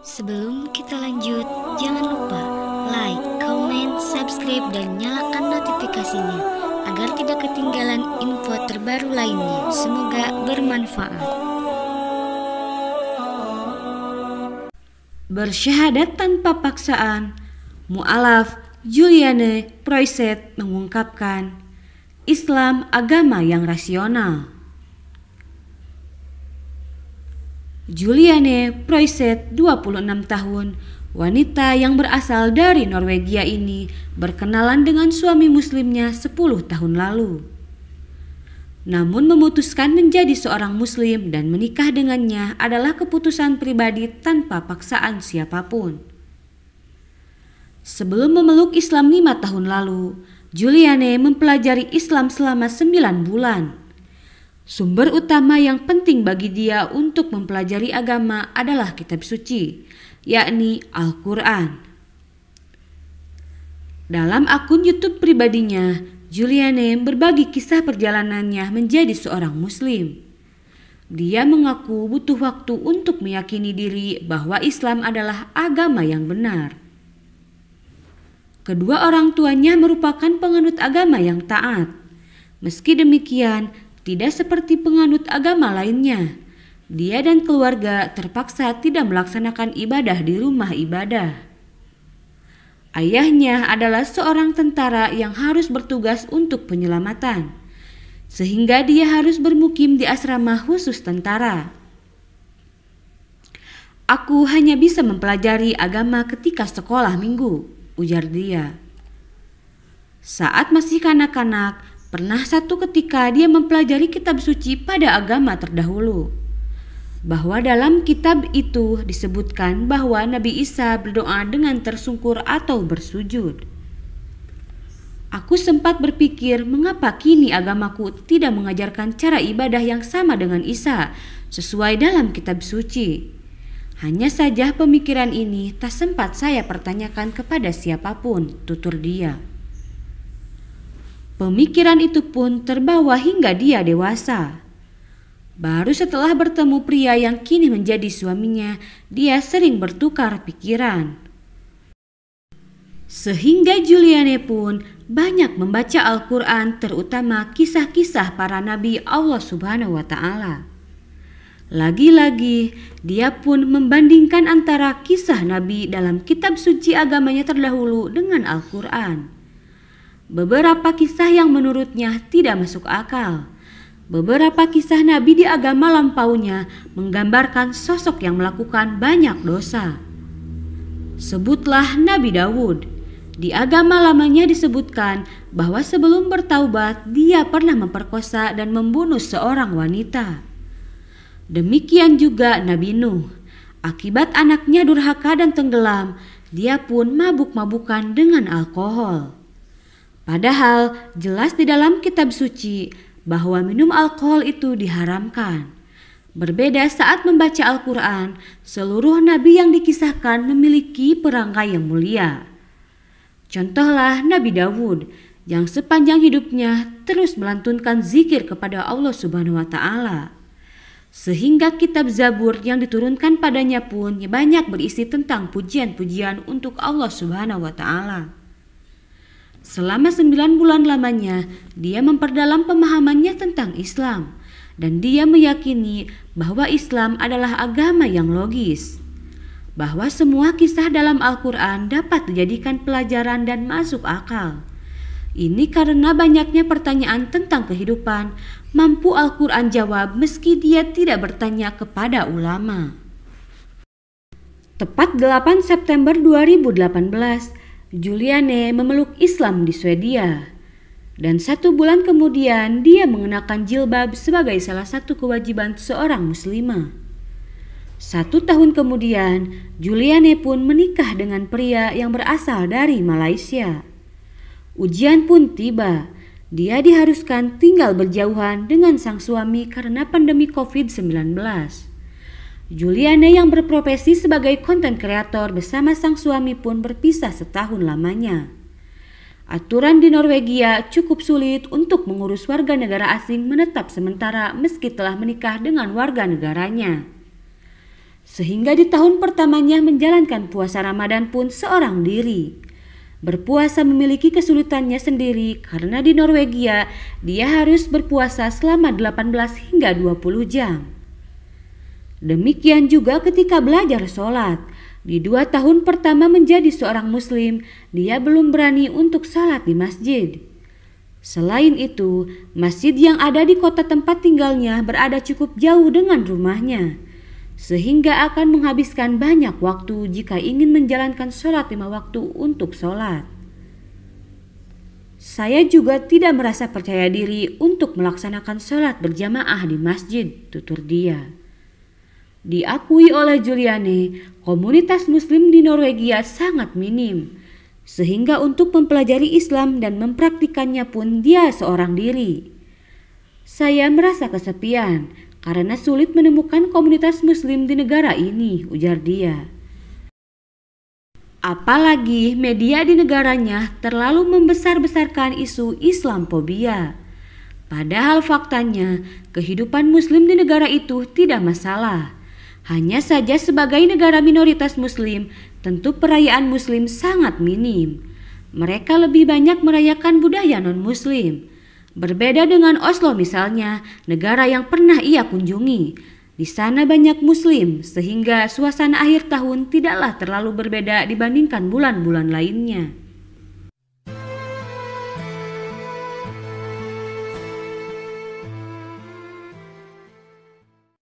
Sebelum kita lanjut, jangan lupa like, comment, subscribe, dan nyalakan notifikasinya agar tidak ketinggalan info terbaru lainnya. Semoga bermanfaat. Bersyahadat tanpa paksaan, mu'alaf Juliane Proyset mengungkapkan, Islam agama yang rasional. Juliane Proyset, 26 tahun, wanita yang berasal dari Norwegia ini berkenalan dengan suami muslimnya 10 tahun lalu. Namun memutuskan menjadi seorang muslim dan menikah dengannya adalah keputusan pribadi tanpa paksaan siapapun. Sebelum memeluk Islam 5 tahun lalu, Juliane mempelajari Islam selama 9 bulan. Sumber utama yang penting bagi dia untuk mempelajari agama adalah kitab suci, yakni Al-Quran. Dalam akun YouTube pribadinya, Juliane berbagi kisah perjalanannya menjadi seorang muslim. Dia mengaku butuh waktu untuk meyakini diri bahwa Islam adalah agama yang benar. Kedua orang tuanya merupakan penganut agama yang taat. Meski demikian, tidak seperti penganut agama lainnya, dia dan keluarga terpaksa tidak melaksanakan ibadah di rumah ibadah. Ayahnya adalah seorang tentara yang harus bertugas untuk penyelamatan, sehingga dia harus bermukim di asrama khusus tentara. Aku hanya bisa mempelajari agama ketika sekolah minggu, ujar dia. Saat masih kanak-kanak, pernah satu ketika dia mempelajari kitab suci pada agama terdahulu, bahwa dalam kitab itu disebutkan bahwa Nabi Isa berdoa dengan tersungkur atau bersujud. Aku sempat berpikir mengapa kini agamaku tidak mengajarkan cara ibadah yang sama dengan Isa sesuai dalam kitab suci. Hanya saja pemikiran ini tak sempat saya pertanyakan kepada siapapun, tutur dia. Pemikiran itu pun terbawa hingga dia dewasa. Baru setelah bertemu pria yang kini menjadi suaminya, dia sering bertukar pikiran. Sehingga Juliane pun banyak membaca Al-Quran, terutama kisah-kisah para nabi Allah Subhanahu wa Ta'ala. Lagi-lagi, dia pun membandingkan antara kisah nabi dalam kitab suci agamanya terdahulu dengan Al-Quran. Beberapa kisah yang menurutnya tidak masuk akal. Beberapa kisah nabi di agama lampaunya menggambarkan sosok yang melakukan banyak dosa. Sebutlah Nabi Dawud. Di agama lamanya disebutkan bahwa sebelum bertaubat dia pernah memperkosa dan membunuh seorang wanita. Demikian juga Nabi Nuh. Akibat anaknya durhaka dan tenggelam, dia pun mabuk-mabukan dengan alkohol. Padahal jelas di dalam kitab suci bahwa minum alkohol itu diharamkan. Berbeda saat membaca Al-Quran, seluruh nabi yang dikisahkan memiliki perangai yang mulia. Contohlah Nabi Dawud yang sepanjang hidupnya terus melantunkan zikir kepada Allah Subhanahu wa Ta'ala. Sehingga kitab Zabur yang diturunkan padanya pun banyak berisi tentang pujian-pujian untuk Allah Subhanahu wa Ta'ala. Selama 9 bulan lamanya, dia memperdalam pemahamannya tentang Islam, dan dia meyakini bahwa Islam adalah agama yang logis, bahwa semua kisah dalam Al-Quran dapat dijadikan pelajaran dan masuk akal. Ini karena banyaknya pertanyaan tentang kehidupan, mampu Al-Quran jawab meski dia tidak bertanya kepada ulama. Tepat 8 September 2018, Juliane memeluk Islam di Swedia, dan 1 bulan kemudian dia mengenakan jilbab sebagai salah satu kewajiban seorang muslimah. 1 tahun kemudian, Juliane pun menikah dengan pria yang berasal dari Malaysia. Ujian pun tiba. Dia diharuskan tinggal berjauhan dengan sang suami karena pandemi COVID-19. Juliane yang berprofesi sebagai konten kreator bersama sang suami pun berpisah setahun lamanya. Aturan di Norwegia cukup sulit untuk mengurus warga negara asing menetap sementara meski telah menikah dengan warga negaranya. Sehingga di tahun pertamanya menjalankan puasa Ramadan pun seorang diri. Berpuasa memiliki kesulitannya sendiri karena di Norwegia dia harus berpuasa selama 18 hingga 20 jam. Demikian juga ketika belajar sholat. Di 2 tahun pertama menjadi seorang muslim, dia belum berani untuk sholat di masjid. Selain itu, masjid yang ada di kota tempat tinggalnya berada cukup jauh dengan rumahnya, sehingga akan menghabiskan banyak waktu jika ingin menjalankan sholat 5 waktu untuk sholat. Saya juga tidak merasa percaya diri untuk melaksanakan sholat berjamaah di masjid, tutur dia. Diakui oleh Juliane, komunitas muslim di Norwegia sangat minim, sehingga untuk mempelajari Islam dan mempraktikannya pun dia seorang diri. Saya merasa kesepian karena sulit menemukan komunitas muslim di negara ini, ujar dia. Apalagi media di negaranya terlalu membesar-besarkan isu Islamfobia. Padahal faktanya, kehidupan muslim di negara itu tidak masalah. Hanya saja sebagai negara minoritas muslim, tentu perayaan muslim sangat minim. Mereka lebih banyak merayakan budaya non-muslim. Berbeda dengan Oslo misalnya, negara yang pernah ia kunjungi. Di sana banyak muslim, sehingga suasana akhir tahun tidaklah terlalu berbeda dibandingkan bulan-bulan lainnya.